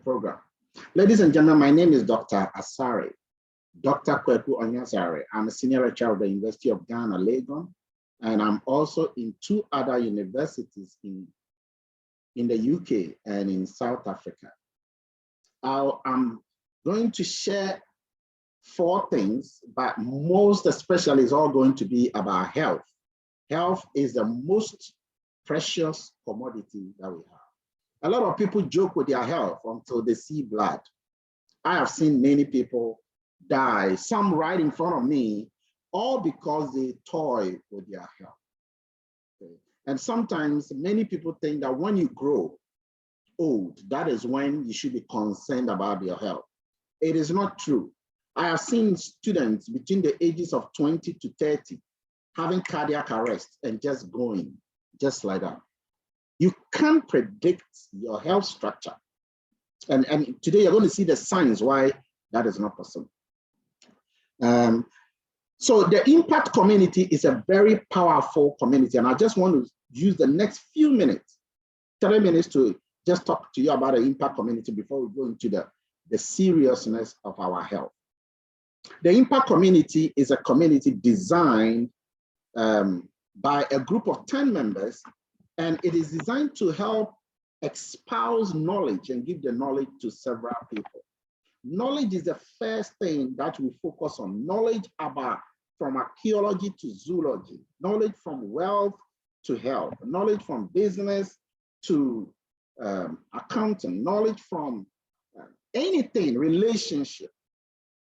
program. Ladies and gentlemen, my name is Dr. Asare, Dr. Kweku Onyasare. I'm a senior lecturer of the University of Ghana, Legon, and I'm also in 2 other universities in the UK and in South Africa. I'm going to share 4 things, but most especially is all going to be about health. Health is the most precious commodity that we have. A lot of people joke with their health until they see blood. I have seen many people die, some right in front of me, all because they toy with their health. Okay. And sometimes many people think that when you grow old, that is when you should be concerned about your health. It is not true. I have seen students between the ages of 20 to 30 having cardiac arrest and just going, just like that. You can't predict your health structure. And today you're going to see the signs why that is not possible. So the impact community is a very powerful community. And I just want to use the next few minutes, 3 minutes to just talk to you about the impact community before we go into the seriousness of our health. The impact community is a community designed by a group of 10 members, and it is designed to help espouse knowledge and give the knowledge to several people. Knowledge is the first thing that we focus on. Knowledge about from archaeology to zoology, knowledge from wealth to health, knowledge from business to accounting, knowledge from anything, relationship,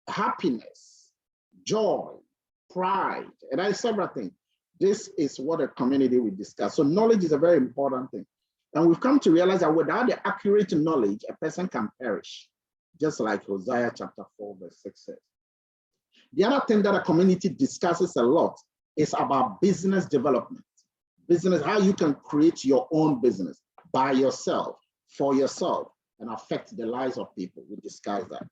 happiness, joy, pride, and that's several things. This is what a community will discuss. So knowledge is a very important thing. And we've come to realize that without the accurate knowledge, a person can perish, just like Hosea chapter 4, verse 6 says. The other thing that a community discusses a lot is about business development. Business, how you can create your own business by yourself, for yourself, and affect the lives of people. We discuss that.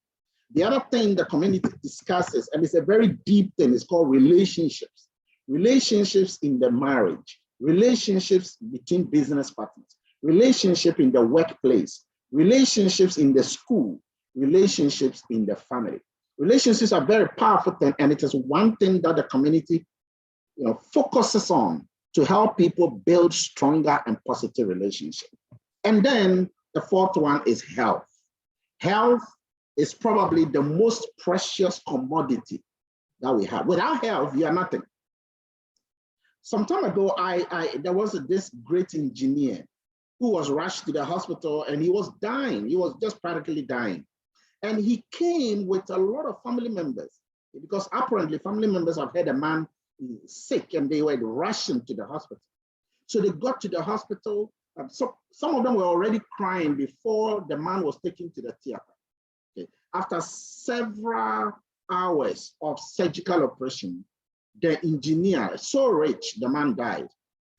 The other thing the community discusses, and it's a very deep thing, is called relationships. Relationships in the marriage, relationships between business partners, relationship in the workplace, relationships in the school, relationships in the family. Relationships are very powerful thing, and it is one thing that the community focuses on to help people build stronger and positive relationships. And then the 4th one is health. Health is probably the most precious commodity that we have. Without health, you are nothing. Some time ago, there was this great engineer who was rushed to the hospital and he was dying. He was just practically dying. And he came with a lot of family members because apparently family members have had a man sick and they were rushing to the hospital. So they got to the hospital. So some of them were already crying before the man was taken to the theater. Okay. After several hours of surgical operation, the engineer, so rich, the man died.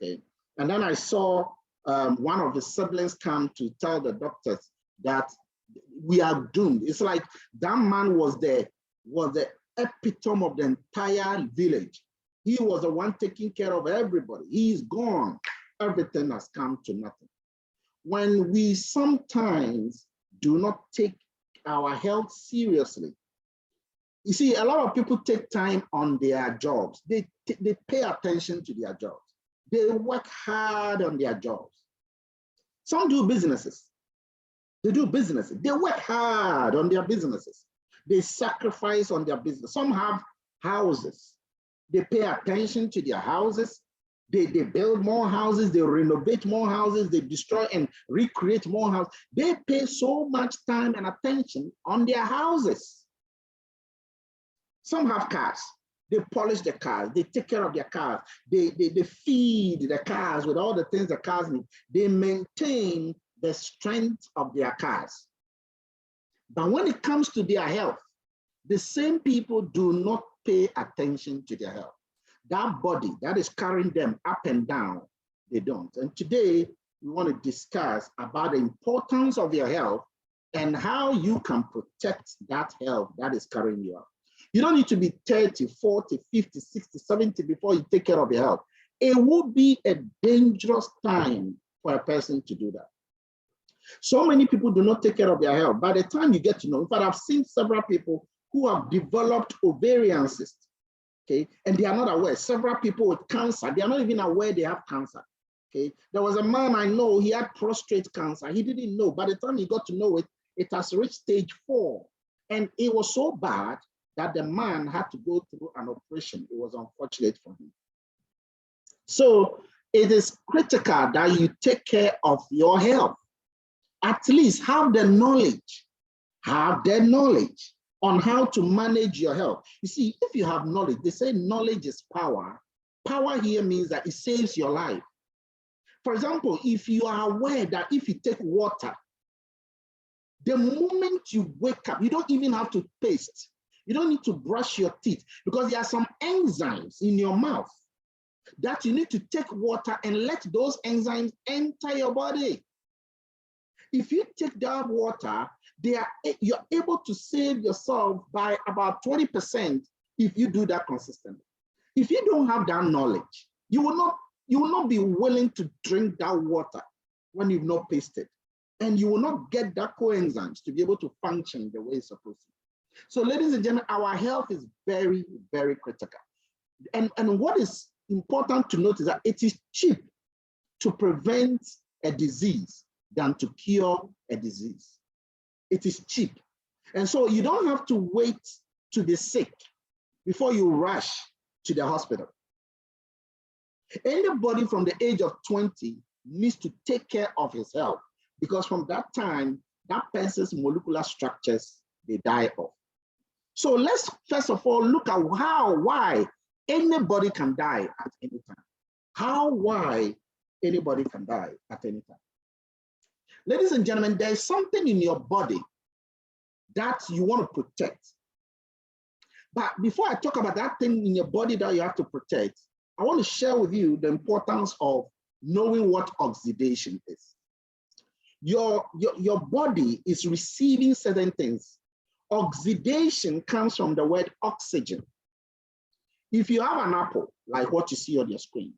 Okay. And then I saw one of the siblings come to tell the doctors that we are doomed. It's like that man was the epitome of the entire village. He was the one taking care of everybody. He's gone. Everything has come to nothing. When we sometimes do not take our health seriously, you see, a lot of people take time on their jobs. They pay attention to their jobs. They work hard on their jobs. Some do businesses. They do businesses. They work hard on their businesses. They sacrifice on their business. Some have houses. They pay attention to their houses. They build more houses. They renovate more houses. They destroy and recreate more houses. They pay so much time and attention on their houses. Some have cars. They polish the cars. They take care of their cars. They feed the cars with all the things the cars need. They maintain the strength of their cars. But when it comes to their health, the same people do not pay attention to their health. That body that is carrying them up and down, they don't. And today, we want to discuss about the importance of your health and how you can protect that health that is carrying you up. You don't need to be 30, 40, 50, 60, 70 before you take care of your health. It would be a dangerous time for a person to do that. So many people do not take care of their health. By the time you get to know, in fact, I've seen several people who have developed ovarian cysts, okay, and they are not aware. Several people with cancer, they are not even aware they have cancer, okay. There was a man I know, he had prostate cancer. He didn't know. By the time he got to know it, it has reached stage 4. And it was so bad that the man had to go through an operation. It was unfortunate for him. So it is critical that you take care of your health. At least have the knowledge on how to manage your health. You see, if you have knowledge, they say knowledge is power. Power here means that it saves your life. For example, if you are aware that if you take water, the moment you wake up, you don't even have to paste. You don't need to brush your teeth because there are some enzymes in your mouth that you need to take water and let those enzymes enter your body. If you take that water, you're able to save yourself by about 20% if you do that consistently. If you don't have that knowledge, you will not be willing to drink that water when you've not pasted. And you will not get that coenzymes to be able to function the way it's supposed to. So ladies and gentlemen, our health is very, very critical. And what is important to note is that it is cheap to prevent a disease than to cure a disease. It is cheap. And so you don't have to wait to be sick before you rush to the hospital. Anybody from the age of 20 needs to take care of his health because from that time, that person's molecular structures, they die off. So let's first of all look at why anybody can die at any time. Why anybody can die at any time. Ladies and gentlemen, there's something in your body that you want to protect. But before I talk about that thing in your body that you have to protect, I want to share with you the importance of knowing what oxidation is. Your body is receiving certain things. Oxidation comes from the word oxygen. If you have an apple, like what you see on your screen,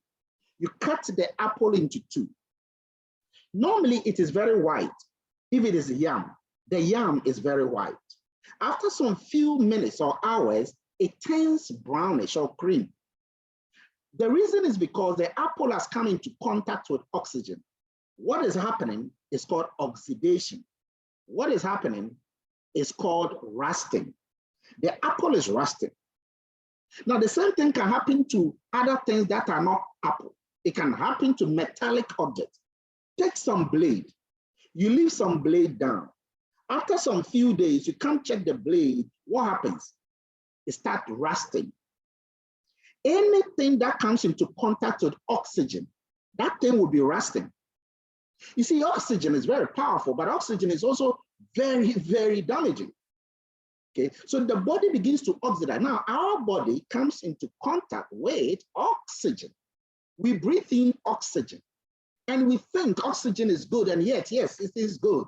you cut the apple into 2. Normally, it is very white. If it is yam, the yam is very white. After some few minutes or hours, it turns brownish or cream. The reason is because the apple has come into contact with oxygen. What is happening is called oxidation. What is happening is called rusting. The apple is rusting. Now, the same thing can happen to other things that are not apple. It can happen to metallic objects. Take some blade. You leave some blade down. After some few days, you come check the blade. What happens? It starts rusting. Anything that comes into contact with oxygen, that thing will be rusting. You see, oxygen is very powerful, but oxygen is also very, very damaging. Okay, so the body begins to oxidize. Now, our body comes into contact with oxygen. We breathe in oxygen, and we think oxygen is good, and yet, yes, it is good.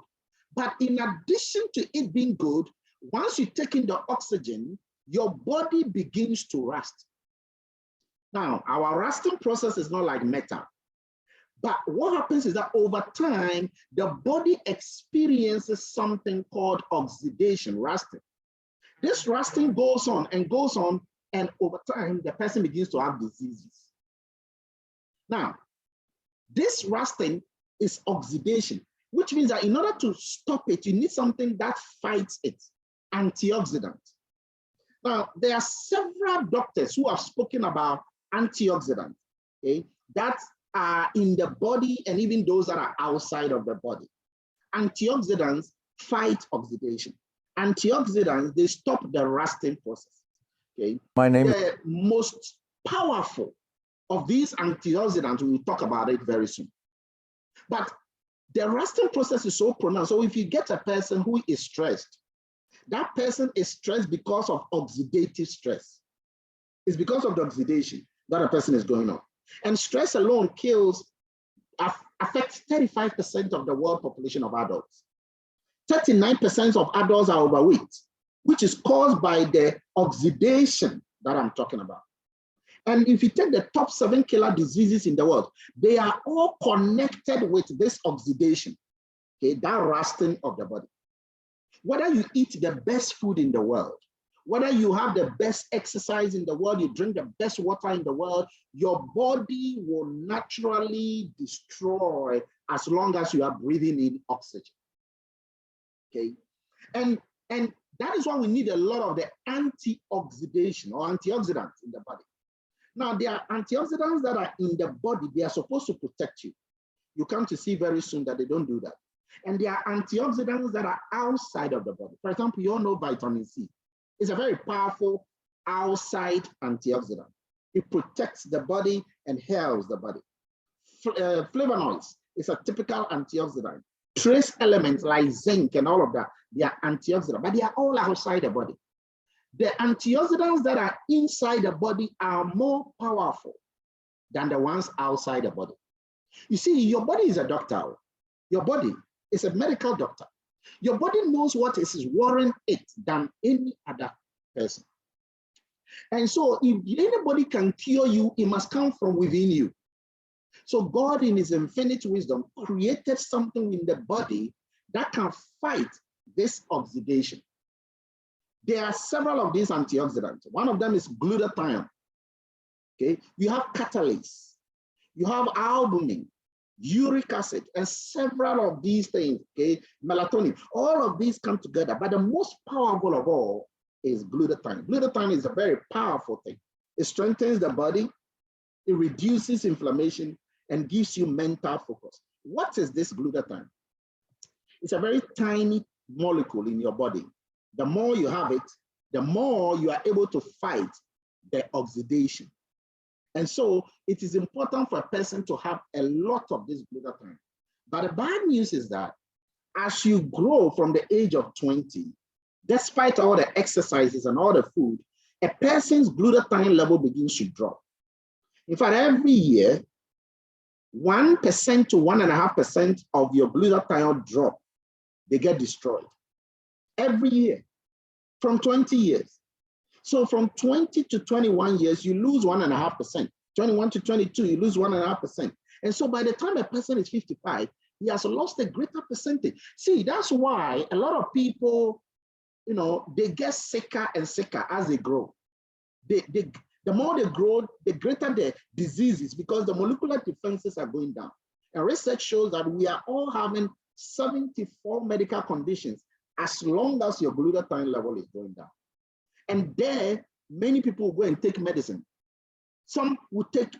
But in addition to it being good, once you take in the oxygen, your body begins to rust. Now, our rusting process is not like metal. But what happens is that over time, the body experiences something called oxidation, rusting. This rusting goes on, and over time, the person begins to have diseases. Now, this rusting is oxidation, which means that in order to stop it, you need something that fights it, antioxidant. Now, there are several doctors who have spoken about antioxidants, okay, that are in the body and even those that are outside of the body. Antioxidants fight oxidation. Antioxidants, they stop the rusting process. Okay. The most powerful of these antioxidants, we will talk about it very soon. But the rusting process is so pronounced. So if you get a person who is stressed, that person is stressed because of oxidative stress. It's because of the oxidation that a person is going on. And stress alone affects 35% of the world population of adults. 39% of adults are overweight, which is caused by the oxidation that I'm talking about. And if you take the top 7 killer diseases in the world, they are all connected with this oxidation. okay, that rusting of the body. Whether you eat the best food in the world, whether you have the best exercise in the world, you drink the best water in the world, your body will naturally destroy as long as you are breathing in oxygen. Okay, and that is why we need a lot of the antioxidation or antioxidants in the body. Now, there are antioxidants that are in the body. They are supposed to protect you. You come to see very soon that they don't do that. And there are antioxidants that are outside of the body. For example, you all know vitamin C. It's a very powerful outside antioxidant. It protects the body and heals the body. Flavonoids is a typical antioxidant. Trace elements like zinc and all of that, they are antioxidants, but they are all outside the body. The antioxidants that are inside the body are more powerful than the ones outside the body. You see, your body is a doctor. Your body is a medical doctor. Your body knows what is worrying it than any other person. And so if anybody can cure you, it must come from within you. So God in his infinite wisdom created something in the body that can fight this oxidation. There are several of these antioxidants. One of them is glutathione. Okay, you have catalase, you have albumin, uric acid, and several of these things, okay, melatonin, all of these come together, but the most powerful of all is glutathione. Glutathione is a very powerful thing. It strengthens the body, it reduces inflammation, and gives you mental focus. What is this glutathione? It's a very tiny molecule in your body. The more you have it, the more you are able to fight the oxidation. And so it is important for a person to have a lot of this glutathione. But the bad news is that as you grow from the age of 20, despite all the exercises and all the food, a person's glutathione level begins to drop. In fact, every year, 1% to 1.5% of your glutathione drop, they get destroyed. Every year, from 20 years. So from 20 to 21 years, you lose 1.5%. 21 to 22, you lose 1.5%. And so by the time a person is 55, he has lost a greater percentage. See, that's why a lot of people, you know, they get sicker and sicker as they grow. The more they grow, the greater the diseases because the molecular defenses are going down. And research shows that we are all having 74 medical conditions as long as your glutathione level is going down. And there, many people go and take medicine. Some will take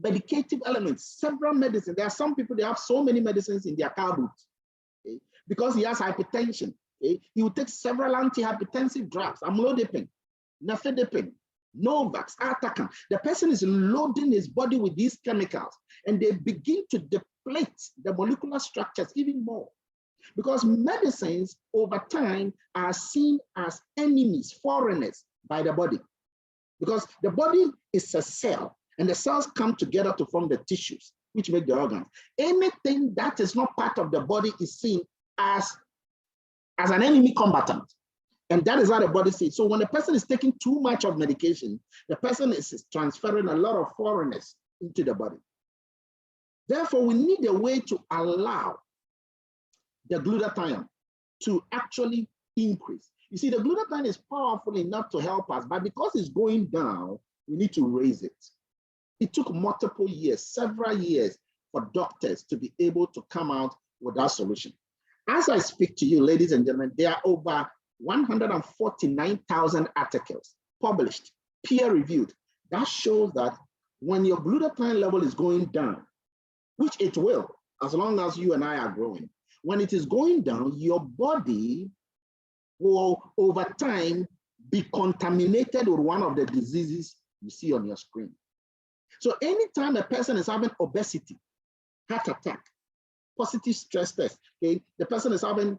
medicative elements, several medicines. There are some people, they have so many medicines in their car boot, okay? Because he has hypertension. Okay? He will take several antihypertensive drugs, amlodipine, nifedipine, Novax, Atacam. The person is loading his body with these chemicals and they begin to deplete the molecular structures even more. Because medicines over time are seen as enemies, foreigners by the body. Because the body is a cell and the cells come together to form the tissues, which make the organs. Anything that is not part of the body is seen as an enemy combatant. And that is how the body sees. So when the person is taking too much of medication, the person is transferring a lot of foreigners into the body. Therefore, we need a way to allow the glutathione to actually increase. You see, the glutathione is powerful enough to help us, but because it's going down, we need to raise it. It took multiple years, several years for doctors to be able to come out with that solution. As I speak to you, ladies and gentlemen, there are over 149,000 articles published, peer-reviewed. That shows that when your glutathione level is going down, which it will, as long as you and I are growing, when it is going down, your body will, over time, be contaminated with one of the diseases you see on your screen. So anytime a person is having obesity, heart attack, positive stress test, okay, the person is having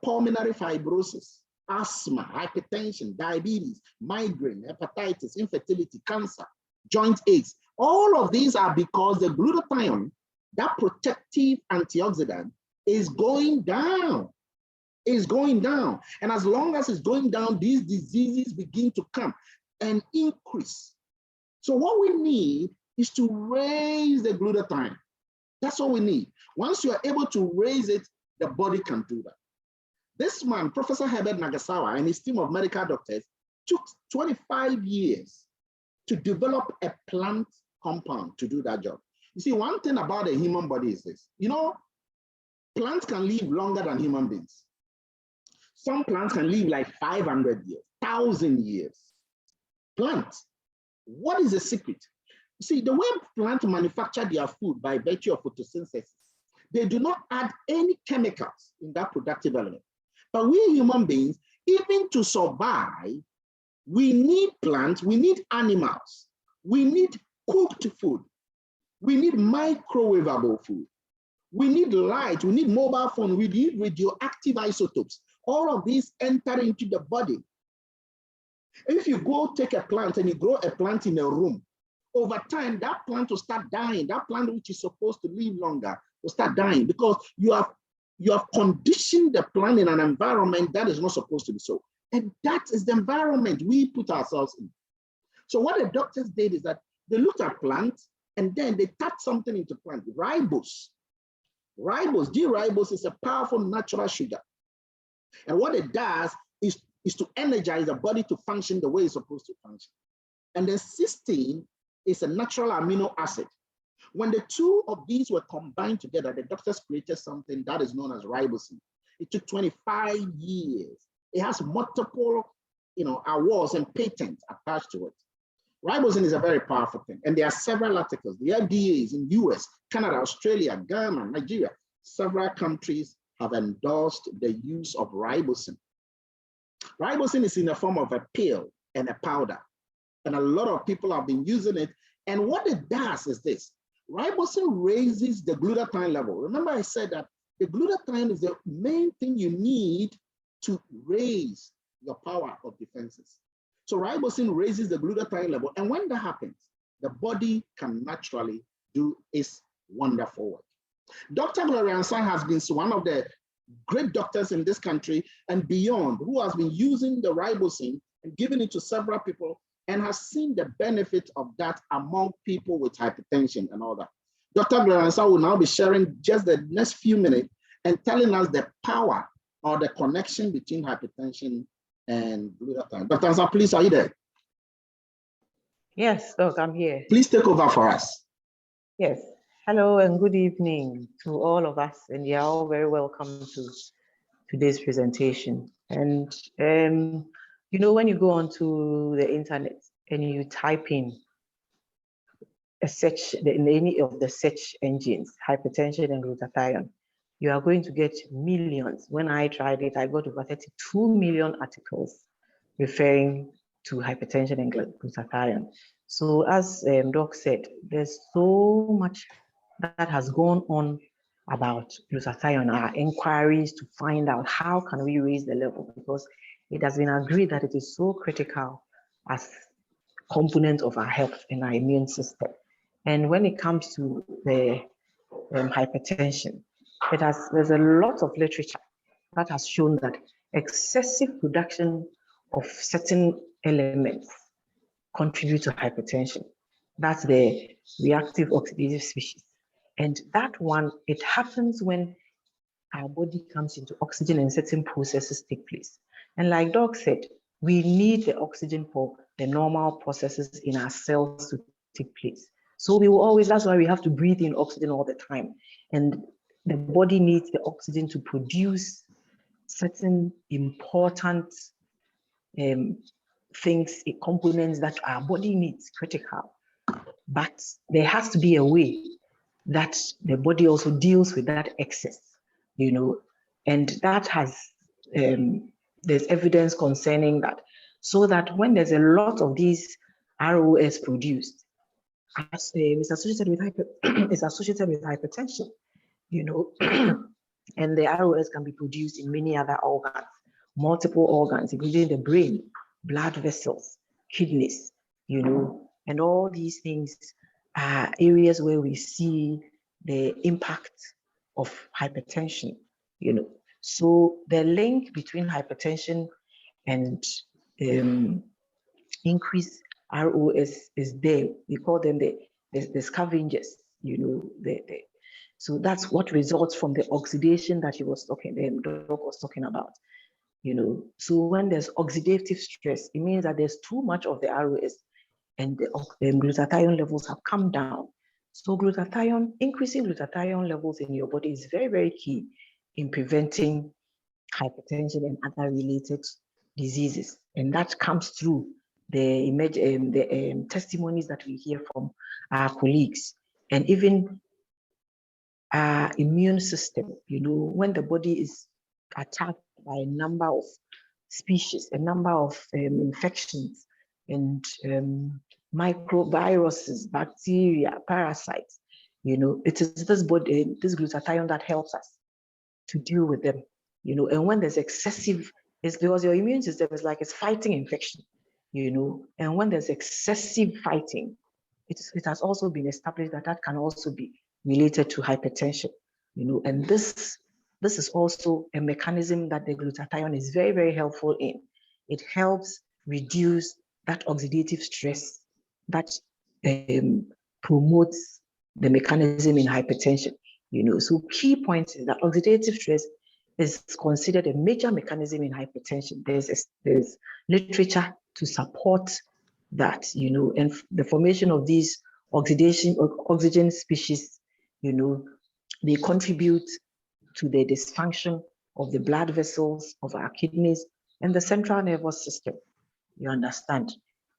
pulmonary fibrosis, asthma, hypertension, diabetes, migraine, hepatitis, infertility, cancer, joint aches. All of these are because the glutathione, that protective antioxidant, is going down. Is going down. And as long as it's going down, these diseases begin to come and increase. So what we need is to raise the glutathione. That's what we need. Once you are able to raise it, the body can do that. This man, Professor Herbert Nagasawa, and his team of medical doctors took 25 years to develop a plant compound to do that job. You see, one thing about the human body is this, you know, plants can live longer than human beings. Some plants can live like 500 years, 1,000 years. Plants, what is the secret? You see, the way plants manufacture their food by virtue of photosynthesis, they do not add any chemicals in that productive element. But we human beings, even to survive, we need plants, we need animals, we need cooked food, we need microwavable food, we need light, we need mobile phone, we need radioactive isotopes. All of these enter into the body. If you go take a plant and you grow a plant in a room, over time, that plant will start dying. That plant which is supposed to live longer will start dying because you have conditioned the plant in an environment that is not supposed to be so. And that is the environment we put ourselves in. So what the doctors did is that they looked at plants and then they tapped something into plant, ribose. Ribose, D-ribose is a powerful natural sugar. And what it does is to energize the body to function the way it's supposed to function. And then cysteine is a natural amino acid. When the two of these were combined together, the doctors created something that is known as ribosine. It took 25 years. It has multiple, awards and patents attached to it. Ribosine is a very powerful thing. And there are several articles. The FDAs in US, Canada, Australia, Ghana, Nigeria, several countries have endorsed the use of ribosine. Ribosine is in the form of a pill and a powder. And a lot of people have been using it. And what it does is this. Ribosine raises the glutathione level. Remember I said that the glutathione is the main thing you need to raise your power of defenses. So ribosine raises the glutathione level. And when that happens, the body can naturally do its wonderful work. Dr. Gloria Ansah has been one of the great doctors in this country and beyond who has been using the ribosine and giving it to several people and has seen the benefit of that among people with hypertension and all that. Dr. Gloria Ansah will now be sharing just the next few minutes and telling us the power or the connection between hypertension and glutathione. Dr. Ansah, please, are you there? Yes, Doc, I'm here. Please take over for us. Yes. Hello and good evening to all of us, and you're all very welcome to today's presentation. And when you go onto the internet and you type in a search in any of the search engines, hypertension and glutathione, you are going to get millions. When I tried it, I got over 32 million articles referring to hypertension and glutathione. So as Doc said, there's so much that has gone on about glutathione, our inquiries to find out how can we raise the level, because it has been agreed that it is so critical as component of our health and our immune system. And when it comes to the hypertension, there's a lot of literature that has shown that excessive production of certain elements contribute to hypertension. That's the reactive oxidative species. And that one, it happens when our body comes into oxygen and certain processes take place. And like Doc said, we need the oxygen for the normal processes in our cells to take place. So we will always, that's why we have to breathe in oxygen all the time. And the body needs the oxygen to produce certain important things, components that our body needs, critical. But there has to be a way that the body also deals with that excess, and that has, there's evidence concerning that. So that when there's a lot of these ROS produced, it's associated with hypertension, and the ROS can be produced in many other organs, multiple organs, including the brain, blood vessels, kidneys, and all these things are areas where we see the impact of hypertension, So the link between hypertension and increased ROS is there. We call them the scavengers, So that's what results from the oxidation that the doc was talking about. So when there's oxidative stress, it means that there's too much of the ROS and the glutathione levels have come down. So increasing glutathione levels in your body is very, very key in preventing hypertension and other related diseases. And that comes through the testimonies that we hear from our colleagues. And even our immune system, when the body is attacked by a number of species, a number of infections and microviruses, bacteria, parasites, it is this glutathione that helps us to deal with them, and when there's excessive, it's because your immune system is like it's fighting infection, and when there's excessive fighting, it has also been established that can also be related to hypertension, and this is also a mechanism that the glutathione is very, very helpful in. It helps reduce that oxidative stress that promotes the mechanism in hypertension. So key points is that oxidative stress is considered a major mechanism in hypertension. There's literature to support that, and the formation of these oxygen species, they contribute to the dysfunction of the blood vessels of our kidneys and the central nervous system, you understand?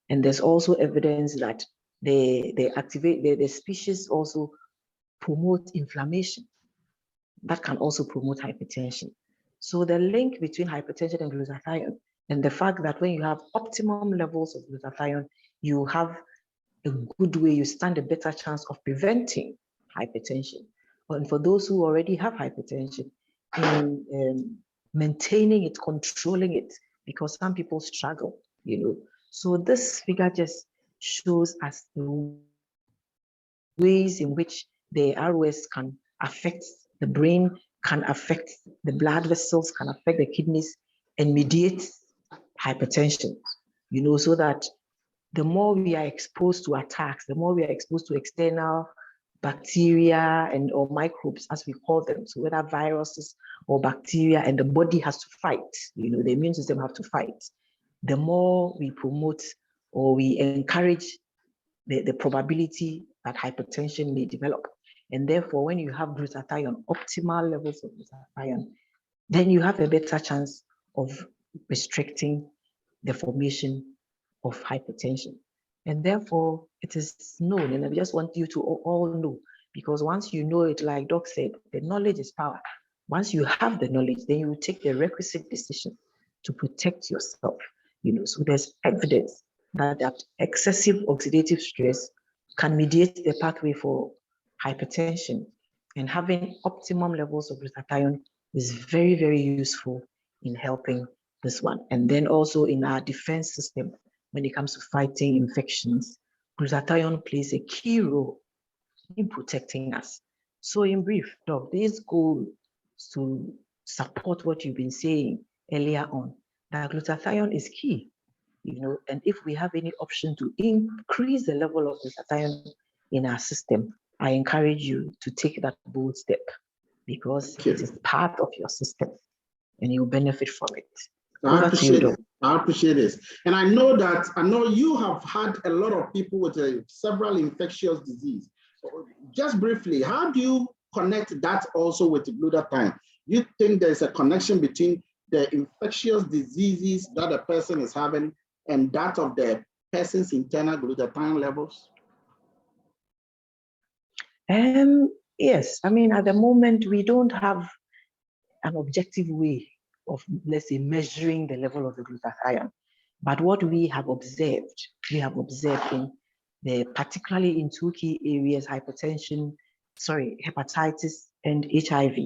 And there's also evidence that the species also promote inflammation that can also promote hypertension. So the link between hypertension and glutathione, and the fact that when you have optimum levels of glutathione, you have a good way, you stand a better chance of preventing hypertension. And for those who already have hypertension, in maintaining it, controlling it, because some people struggle, So this figure just shows us the ways in which the ROS can affect the brain, can affect the blood vessels, can affect the kidneys, and mediate hypertension, so that the more we are exposed to attacks, the more we are exposed to external bacteria or microbes, as we call them, so whether viruses or bacteria, and the body has to fight, the immune system have to fight, the more we promote or we encourage the probability that hypertension may develop. And therefore, when you have glutathione, optimal levels of glutathione, then you have a better chance of restricting the formation of hypertension. And therefore, it is known, and I just want you to all know, because once you know it, like Doc said, the knowledge is power. Once you have the knowledge, then you will take the requisite decision to protect yourself. So there's evidence that excessive oxidative stress can mediate the pathway for hypertension, and having optimum levels of glutathione is very, very useful in helping this one. And then also in our defense system, when it comes to fighting infections, glutathione plays a key role in protecting us. So in brief, Doc, this goal is to support what you've been saying earlier on, that glutathione is key, and if we have any option to increase the level of glutathione in our system, I encourage you to take that bold step, because it is part of your system and you'll benefit from it. I appreciate this. And I know you have had a lot of people with several infectious disease. Just briefly, how do you connect that also with glutathione? You think there's a connection between the infectious diseases that a person is having and that of the person's internal glutathione levels? Yes, I mean, at the moment, we don't have an objective way of, let's say, measuring the level of the glutathione. But what we have observed particularly in two key areas, hepatitis and HIV,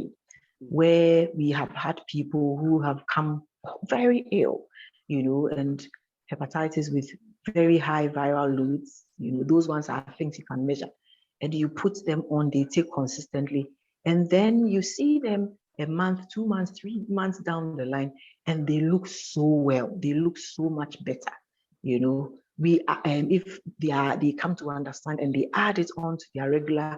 where we have had people who have come very ill, and hepatitis with very high viral loads, those ones are things you can measure. And you put them on, they take consistently, and then you see them a month, 2 months, 3 months down the line, and they look so well, they look so much better. If they come to understand and they add it on to their regular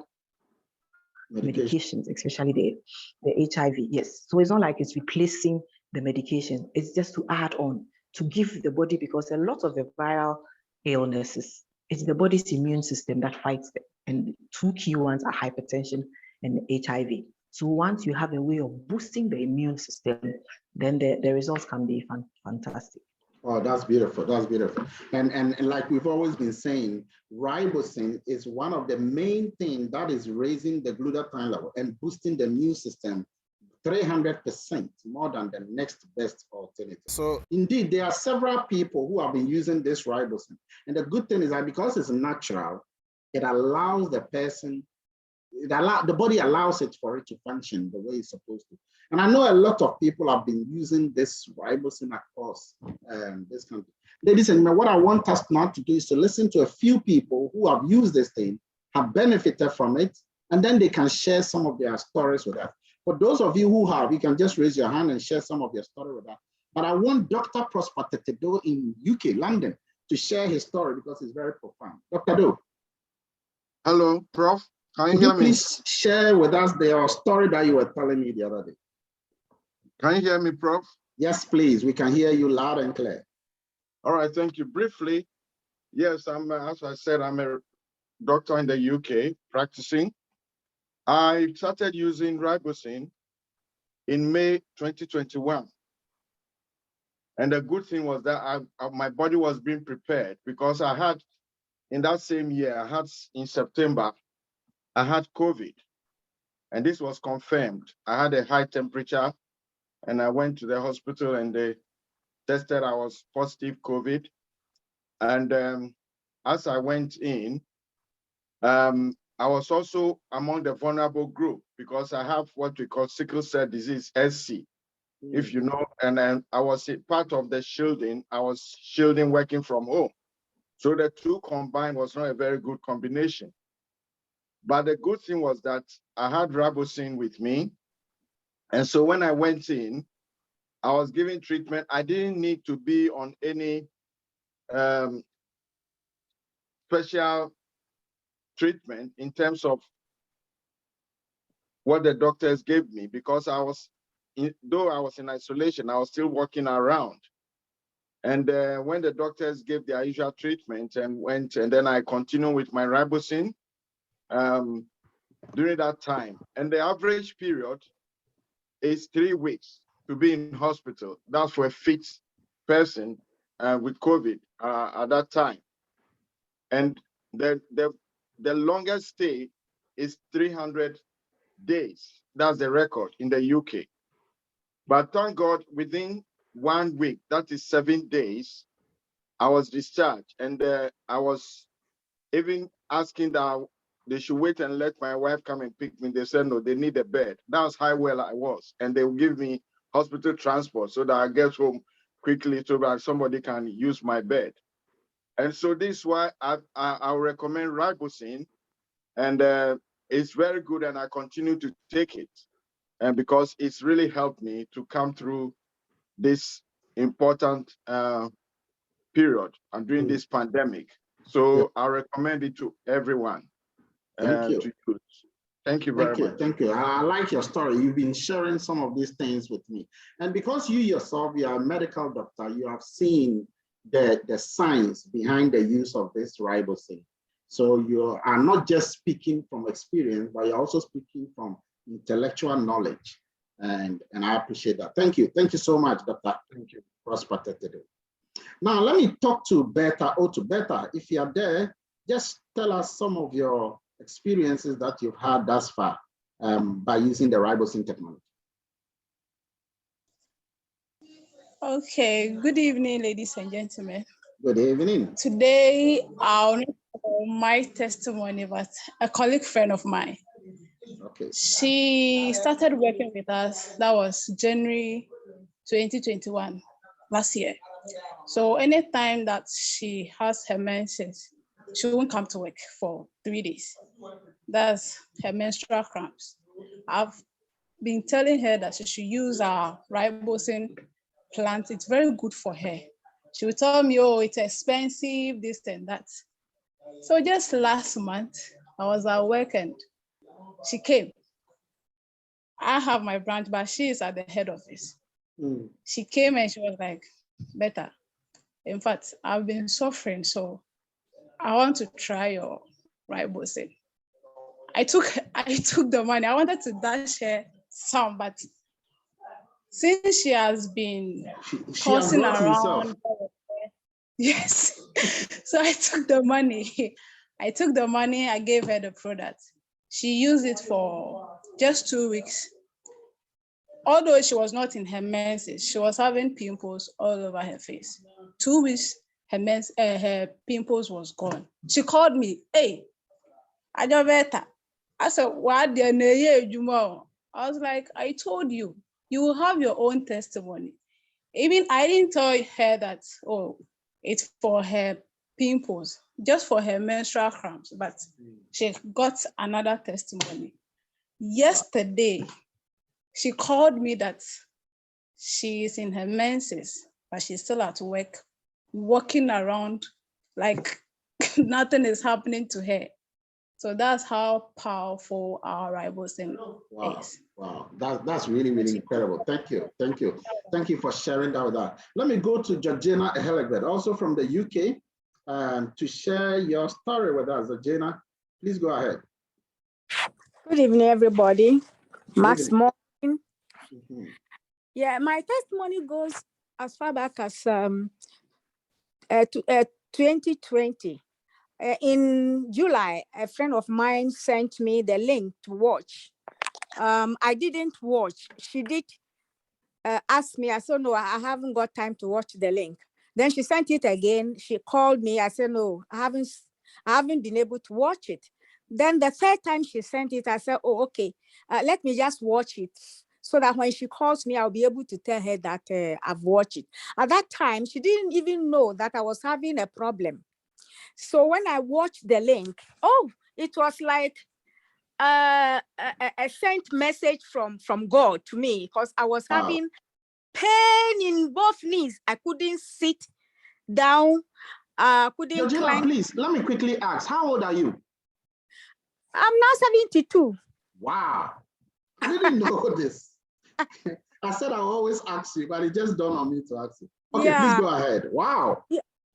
medications, especially the HIV. Yes. So it's not like it's replacing the medication. It's just to add on, to give the body, because a lot of the viral illnesses, it's the body's immune system that fights them. And two key ones are hypertension and HIV. So once you have a way of boosting the immune system, then the results can be fantastic. Oh, that's beautiful. That's beautiful. And like we've always been saying, ribosine is one of the main things that is raising the glutathione level and boosting the immune system 300% more than the next best alternative. So indeed, there are several people who have been using this ribosine. And the good thing is that because it's natural, it allows the person, the body allows it for it to function the way it's supposed to. And I know a lot of people have been using this ribosine across this country. Ladies and gentlemen, what I want us now to do is to listen to a few people who have used this thing, have benefited from it, and then they can share some of their stories with us. For those of you who have, you can just raise your hand and share some of your story with us. But I want Dr. Prosper Tetedo in UK, London, to share his story because it's very profound. Dr. Do. Hello, Prof. Can you hear me? Please share with us the story that you were telling me the other day. Can you hear me, Prof? Yes, please. We can hear you loud and clear. All right, thank you. Briefly, yes, as I said, I'm a doctor in the UK practicing. I started using ribosine in May 2021. And the good thing was that my body was being prepared because I had, in that same year, in September, I had COVID. And this was confirmed. I had a high temperature and I went to the hospital and they tested I was positive COVID. And as I went in, I was also among the vulnerable group because I have what we call sickle cell disease, SC, if you know, and I was part of the shielding. I was shielding working from home. So the two combined was not a very good combination. But the good thing was that I had ribosine with me. And so when I went in, I was given treatment. I didn't need to be on any special treatment in terms of what the doctors gave me because though I was in isolation, I was still walking around. And when the doctors gave their usual treatment and then I continued with my ribosine during that time. And the average period is 3 weeks to be in hospital. That's for a fit person with COVID at that time. And the longest stay is 300 days. That's the record in the UK. But thank God, within 1 week, that is 7 days, I was discharged. And I was even asking that they should wait and let my wife come and pick me. They said, no, they need a bed. That's how well I was. And they will give me hospital transport so that I get home quickly so that somebody can use my bed. And so this is why I recommend ribosine. And it's very good and I continue to take it. And because it's really helped me to come through this important period and during this pandemic. So I recommend it to everyone. Thank you. To use. Thank you very much. Thank you. I like your story. You've been sharing some of these things with me. And because you yourself, you are a medical doctor, you have seen the science behind the use of this ribosine. So you are not just speaking from experience, but you're also speaking from intellectual knowledge. And I appreciate that. Thank you. Thank you so much, Dr. Thank you. Prosper Tetedo. Now, let me talk to Bertha. Bertha, if you are there, just tell us some of your experiences that you've had thus far by using the ribosine technology. Okay, good evening, ladies and gentlemen. Good evening. Today, I'll not talk about my testimony, but a colleague friend of mine. Okay. She started working with us. That was January 2021, last year. So anytime that she has her menses, she won't come to work for 3 days. That's her menstrual cramps. I've been telling her that she should use our ribosine plant. It's very good for her. She will tell me, oh, it's expensive, this and that. So just last month, I was at work and she came. I have my branch, but she is at the head office. She came and she was like, better. In fact, I've been suffering, so I want to try your ribosine. I took the money. I wanted to dash her some, but since she has been tossing around, yes. So I took the money. I gave her the product. She used it for just 2 weeks. Although she was not in her menses, she was having pimples all over her face. 2 weeks, her pimples was gone. She called me, hey, Ajabeta. I said, what? I was like, I told you, you will have your own testimony. Even I didn't tell her that, oh, it's for her pimples, just for her menstrual cramps, but she got another testimony. Yesterday, she called me that she is in her menses, but she's still at work, walking around like nothing is happening to her. So that's how powerful our ribosome is. Wow, that's really, really incredible. Thank you. Thank you for sharing that with us. Let me go to Georgina Ehelegbed, also from the UK, to share your story with us. Georgina, please go ahead. Good evening, everybody. Max morning. Yeah, my testimony goes as far back as 2020. In July, a friend of mine sent me the link to watch. I didn't watch. She did ask me. I said, no, I haven't got time to watch the link. Then she sent it again. She called me. I said, no, I haven't been able to watch it. Then the third time she sent it, I said, oh, okay, let me just watch it so that when she calls me, I'll be able to tell her that I've watched it. At that time, she didn't even know that I was having a problem. So when I watched the link, oh, it was like a sent message from God to me, because I was having pain in both knees. I couldn't sit down, couldn't Georgina, climb. please, let me quickly ask, how old are you? I'm now 72. Wow, I didn't know this. I said I'll always ask you, but it just dawned on me to ask you. Okay, please go ahead. Wow.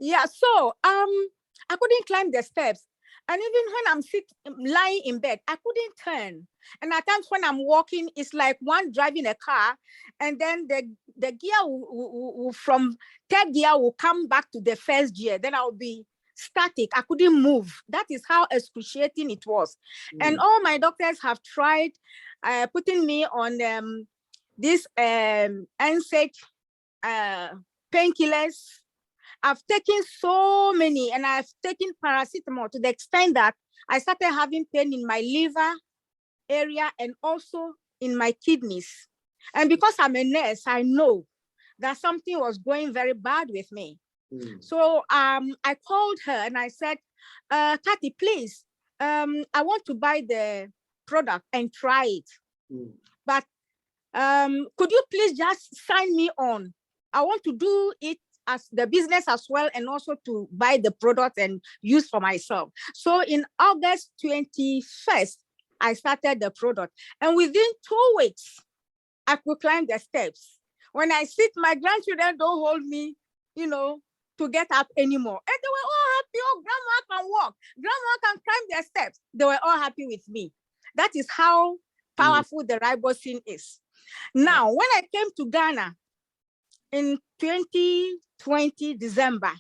Yeah, so I couldn't climb the steps. And even when I'm lying in bed, I couldn't turn. And at times when I'm walking, it's like one driving a car, and then the gear will from third gear will come back to the first gear. Then I'll be static. I couldn't move. That is how excruciating it was. And all my doctors have tried putting me on this Ansah painkillers. I've taken so many, and I've taken paracetamol to the extent that I started having pain in my liver area and also in my kidneys. And because I'm a nurse, I know that something was going very bad with me. So I called her and I said, Kathy, please, I want to buy the product and try it. But could you please just sign me on? I want to do it as the business as well, and also to buy the product and use for myself. So in August 21st, I started the product. And within 2 weeks, I could climb the steps. When I sit, my grandchildren don't hold me, to get up anymore. And they were all happy. Oh, grandma can walk. Grandma can climb the steps. They were all happy with me. That is how powerful the ribosine is. Now, when I came to Ghana in 2020 December,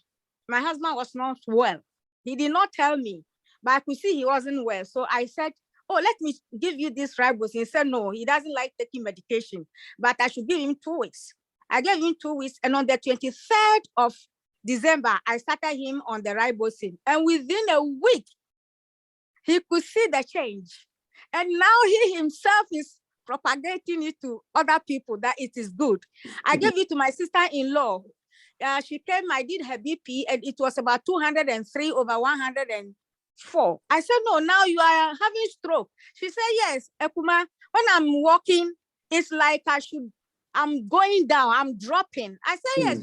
my husband was not well. He did not tell me, but I could see he wasn't well. So I said, oh, let me give you this ribosine. He said, no, he doesn't like taking medication, but I should give him 2 weeks. I gave him 2 weeks. And on the 23rd of December, I started him on the ribosine. And within a week, he could see the change. And now he himself is propagating it to other people that it is good. I gave it to my sister-in-law. She came, I did her BP, and it was about 203 over 104. I said, no, now you are having stroke. She said, yes, Ekuma, when I'm walking, it's like I'm going down, I'm dropping. I said, yes,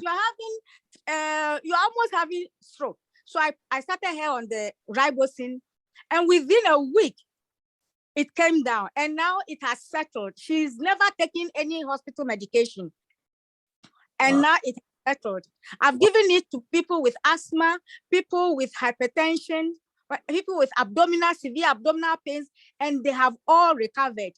you're almost having stroke. So I started her on the ribosine, and within a week, it came down, and now it has settled. She's never taken any hospital medication, and Wow. now it has settled. I've given it to people with asthma, people with hypertension, people with severe abdominal pains, and they have all recovered.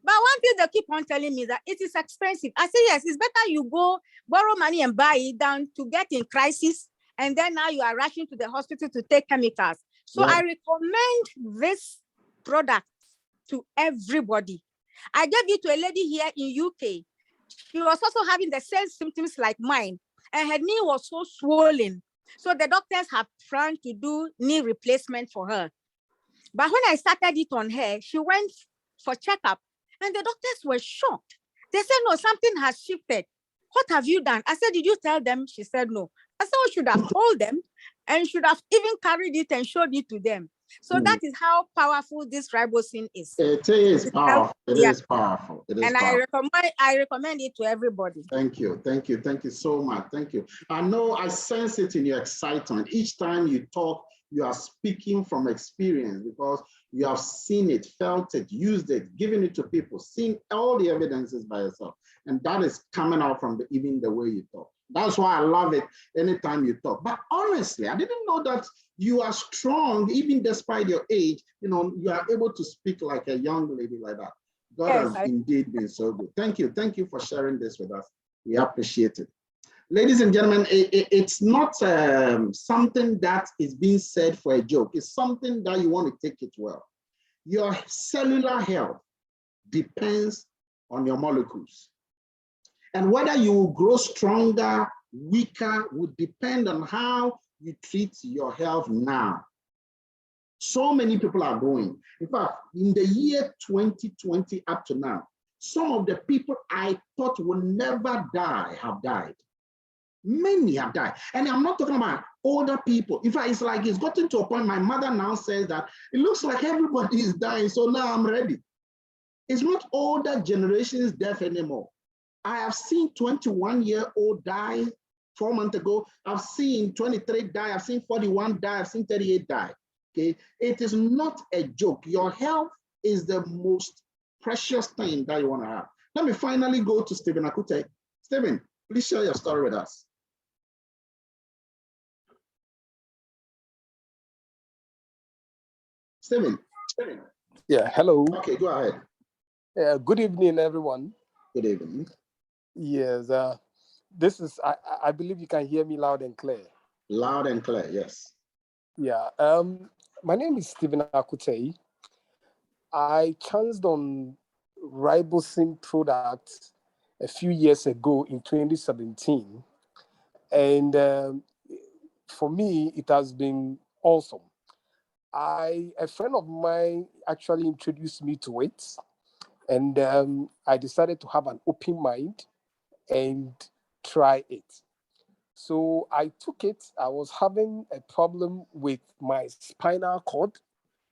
But one thing they keep on telling me that it is expensive. I say, yes, it's better you go borrow money and buy it than to get in crisis, and then now you are rushing to the hospital to take chemicals. So Yeah. I recommend this product to everybody. I gave it to a lady here in UK. She was also having the same symptoms like mine, and her knee was so swollen. So the doctors have planned to do knee replacement for her. But when I started it on her, she went for checkup, and the doctors were shocked. They said, no, something has shifted. What have you done? I said, did you tell them? She said, no. I said, I should have told them and should have even carried it and showed it to them. So that is how powerful this ribosine is. It is powerful. It is powerful. It is and powerful. I recommend it to everybody. Thank you. Thank you. Thank you so much. Thank you. I know I sense it in your excitement. Each time you talk, you are speaking from experience because you have seen it, felt it, used it, given it to people, seen all the evidences by yourself. And that is coming out from even the way you talk. That's why I love it anytime you talk. But honestly, I didn't know that you are strong, even despite your age. You know, you are able to speak like a young lady like that. God has indeed been so good. Thank you. Thank you for sharing this with us. We appreciate it. Ladies and gentlemen, it's not something that is being said for a joke. It's something that you want to take it well. Your cellular health depends on your molecules. And whether you will grow stronger, weaker, would depend on how you treat your health now. So many people are going. In fact, in the year 2020 up to now, some of the people I thought would never die have died. Many have died. And I'm not talking about older people. In fact, it's like it's gotten to a point, my mother now says that it looks like everybody is dying, so now I'm ready. It's not older generation's death anymore. I have seen 21-year-old die 4 months ago. I've seen 23 die. I've seen 41 die. I've seen 38 die. Okay, it is not a joke. Your health is the most precious thing that you want to have. Let me finally go to Stephen Akute. Stephen, please share your story with us. Stephen. Yeah, hello. Okay, go ahead. Good evening, everyone. Good evening. Yes, this is, I believe you can hear me loud and clear. Loud and clear, yes. Yeah, my name is Stephen Akute. I chanced on ribosine product a few years ago in 2017. And for me, it has been awesome. A friend of mine actually introduced me to it. And I decided to have an open mind and try it. So I took it. I was having a problem with my spinal cord,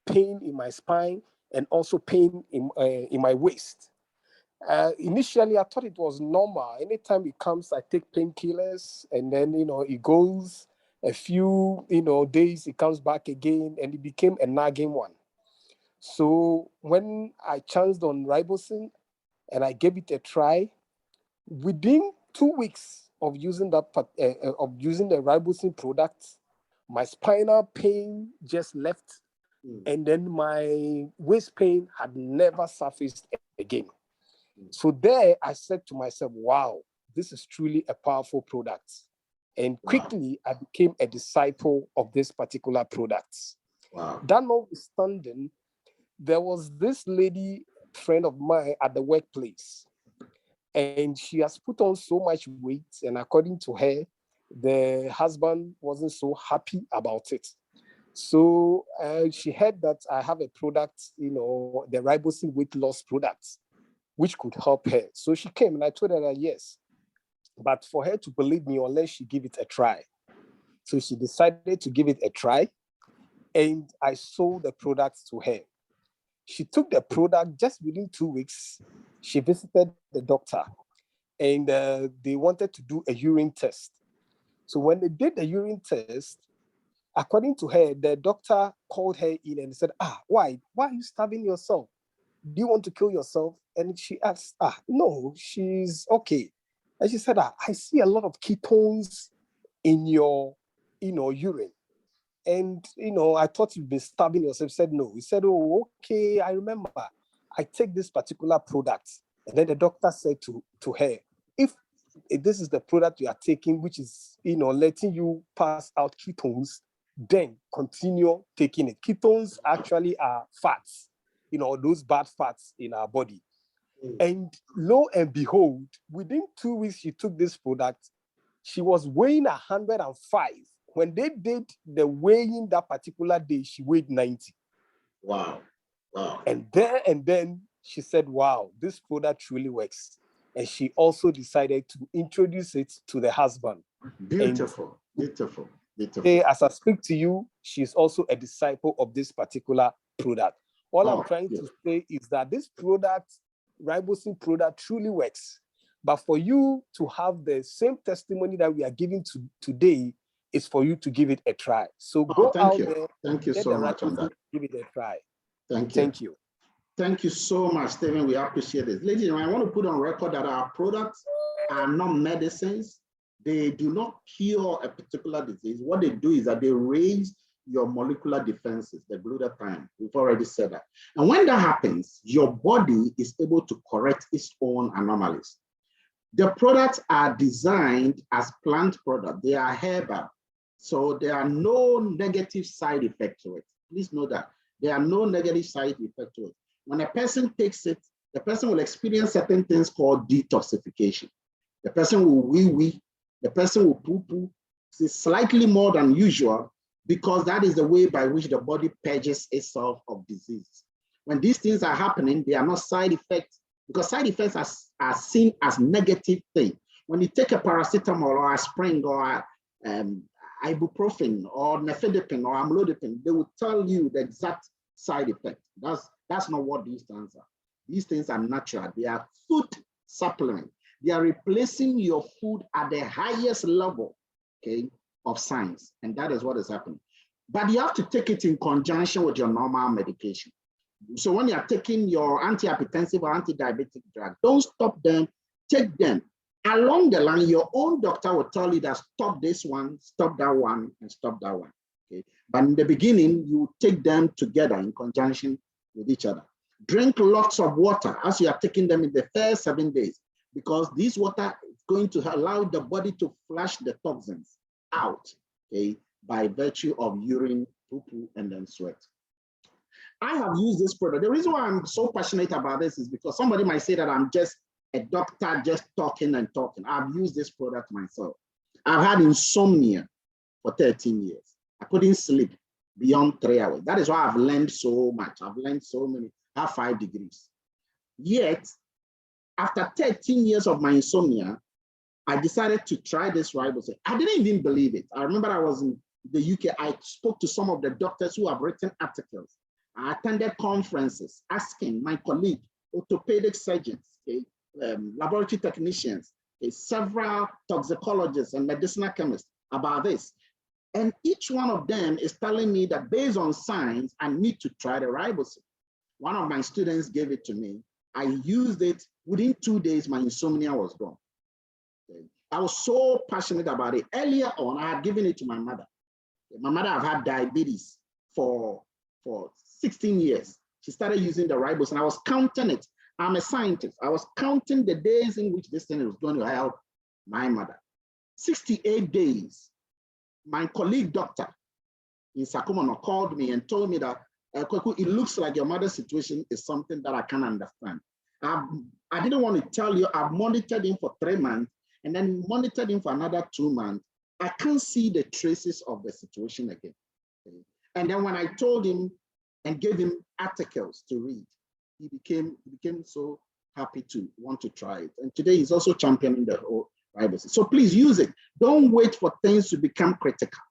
pain in my spine, and also pain in my waist. Initially, I thought it was normal. Anytime it comes, I take painkillers, and then it goes a few days, it comes back again, and it became a nagging one. So when I chanced on ribosine and I gave it a try, within 2 weeks of using the ribosine product, my spinal pain just left, and then my waist pain had never surfaced again. So there, I said to myself, "Wow, this is truly a powerful product." And quickly, I became a disciple of this particular product. Wow. That notwithstanding, there was this lady friend of mine at the workplace, and she has put on so much weight, and according to her, the husband wasn't so happy about it. So she heard that I have a product, the ribosine weight loss product, which could help her. So she came, and I told her that yes, but for her to believe me unless she give it a try. So she decided to give it a try, and I sold the product to her. She took the product. Just within 2 weeks, she visited the doctor, and they wanted to do a urine test. So when they did the urine test, according to her, the doctor called her in and said, why are you starving yourself? do you want to kill yourself? And she asked, no, she's okay. And she said, I see a lot of ketones in your, urine. And, I thought you'd been stabbing yourself. He said, no. He said, oh, okay, I remember. I take this particular product. And then the doctor said to her, if this is the product you are taking, which is, letting you pass out ketones, then continue taking it. Ketones actually are fats, those bad fats in our body. And lo and behold, within 2 weeks she took this product, she was weighing 105. When they did the weighing that particular day, she weighed 90. Wow. And then she said, wow, this product truly works. And she also decided to introduce it to the husband. Beautiful. As I speak to you, she's also a disciple of this particular product. All I'm trying to say is that this product, ribosine product, truly works. But for you to have the same testimony that we are giving today is for you to give it a try. So go out there. Thank you so much on that. Give it a try. Thank you. Thank you so much, Stephen. We appreciate this. Ladies and gentlemen, I want to put on record that our products are not medicines. They do not cure a particular disease. What they do is that they raise your molecular defenses, the glutathione. We've already said that. And when that happens, your body is able to correct its own anomalies. The products are designed as plant products. They are herbal. So there are no negative side effects to it. Please know that. There are no negative side effects to it. When a person takes it, the person will experience certain things called detoxification. The person will wee-wee, the person will poo-poo, slightly more than usual, because that is the way by which the body purges itself of disease. When these things are happening, they are not side effects, because side effects are seen as negative things. When you take a paracetamol or aspirin or ibuprofen or nifedipine or amlodipine, they will tell you the exact side effect. That's not what these things are. These things are natural. They are food supplement. They are replacing your food at the highest level, okay, of science. And that is what is happening. But you have to take it in conjunction with your normal medication. So when you are taking your antihypertensive or anti-diabetic drug, don't stop them, take them. Along the line, your own doctor will tell you that stop this one, stop that one, and stop that one. Okay? But in the beginning, you take them together in conjunction with each other. Drink lots of water as you are taking them in the first 7 days, because this water is going to allow the body to flush the toxins out, okay, by virtue of urine, poo-poo, and then sweat. I have used this product. The reason why I'm so passionate about this is because somebody might say that I'm just a doctor just talking and talking. I've used this product myself. I've had insomnia for 13 years. I couldn't sleep beyond 3 hours. That is why I've learned so much. I've learned so many. I have 5 degrees. Yet, after 13 years of my insomnia, I decided to try this ribosine. I didn't even believe it. I remember I was in the UK. I spoke to some of the doctors who have written articles. I attended conferences asking my colleague, orthopedic surgeons, okay, laboratory technicians, okay, several toxicologists and medicinal chemists about this. And each one of them is telling me that based on science, I need to try the ribosine. One of my students gave it to me. I used it. Within 2 days, my insomnia was gone. Okay. I was so passionate about it. Earlier on, I had given it to my mother. My mother have had diabetes for 16 years. She started using the ribosine. I was counting it. I'm a scientist. I was counting the days in which this thing was going to help my mother. 68 days. My colleague doctor in Sakumono called me and told me that, Kweku, it looks like your mother's situation is something that I can't understand. I didn't want to tell you, I've monitored him for 3 months and then monitored him for another 2 months. I can't see the traces of the situation again. Okay. And then when I told him and gave him articles to read, he became so happy to want to try it. And today he's also championing the whole ribosine. So please use it. Don't wait for things to become critical.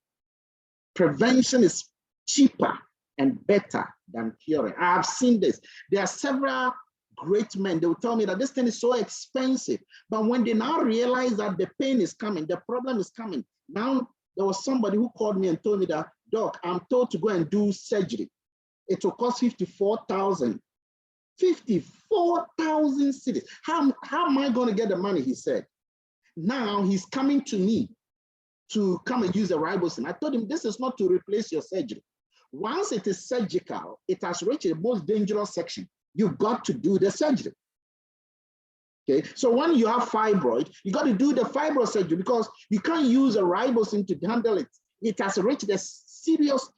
Prevention is cheaper and better than curing. I've seen this. There are several great men. They will tell me that this thing is so expensive. But when they now realize that the pain is coming, the problem is coming. Now, there was somebody who called me and told me that, Doc, I'm told to go and do surgery. It will cost 54,000. 54,000 cedis. How am I going to get the money? He said. Now he's coming to me to come and use the ribosine. I told him this is not to replace your surgery. Once it is surgical, it has reached the most dangerous section. You've got to do the surgery. Okay, so when you have fibroid, you got to do the fibroid surgery because you can't use a ribosine to handle it. It has reached a serious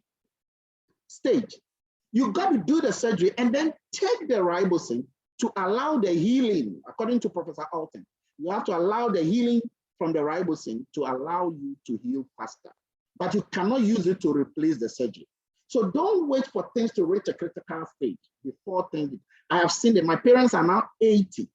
stage. You got to do the surgery and then take the ribosine to allow the healing, according to Professor Alton. You have to allow the healing from the ribosine to allow you to heal faster. But you cannot use it to replace the surgery. So don't wait for things to reach a critical stage before things. I have seen that my parents are now 80.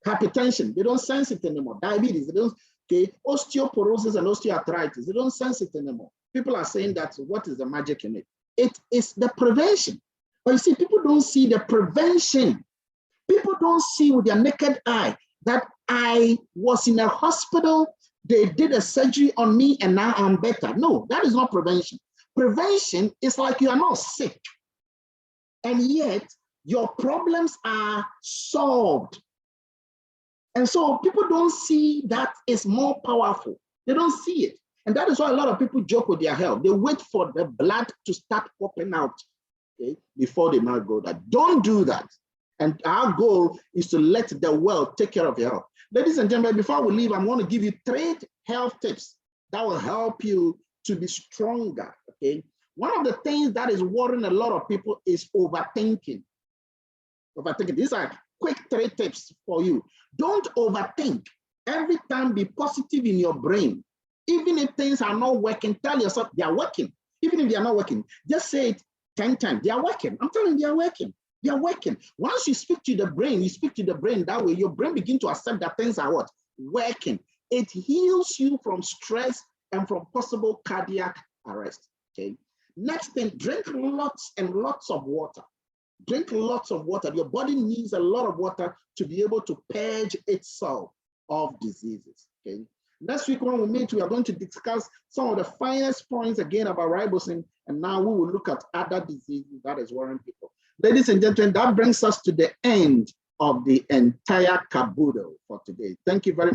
Hypertension, they don't sense it anymore. Diabetes, they don't, okay, osteoporosis and osteoarthritis, they don't sense it anymore. People are saying that, what is the magic in it? It is the prevention. But you see, people don't see the prevention. People don't see with their naked eye that I was in a hospital, they did a surgery on me and now I'm better. No, that is not prevention. Prevention is like you are not sick, and yet your problems are solved. And so people don't see that it's more powerful. They don't see it. And that is why a lot of people joke with their health. They wait for the blood to start popping out, okay, before they now go that. Don't do that. And our goal is to let the world take care of your health. Ladies and gentlemen, before we leave, I'm going to give you 3 health tips that will help you to be stronger, okay? One of the things that is worrying a lot of people is overthinking. Overthinking. These are quick 3 tips for you. Don't overthink. Every time be positive in your brain. Even if things are not working, tell yourself they are working. Even if they are not working, just say it 10 times. They are working. I'm telling you, they are working. They are working. Once you speak to the brain, that way, your brain begins to accept that things are what? Working. It heals you from stress and from possible cardiac arrest, okay? Next thing, drink lots and lots of water. Drink lots of water. Your body needs a lot of water to be able to purge itself of diseases, okay? Next week when we meet, we are going to discuss some of the finest points again about ribosine, and now we will look at other diseases that is worrying people. Ladies and gentlemen, that brings us to the end of the entire caboodle for today. Thank you very much.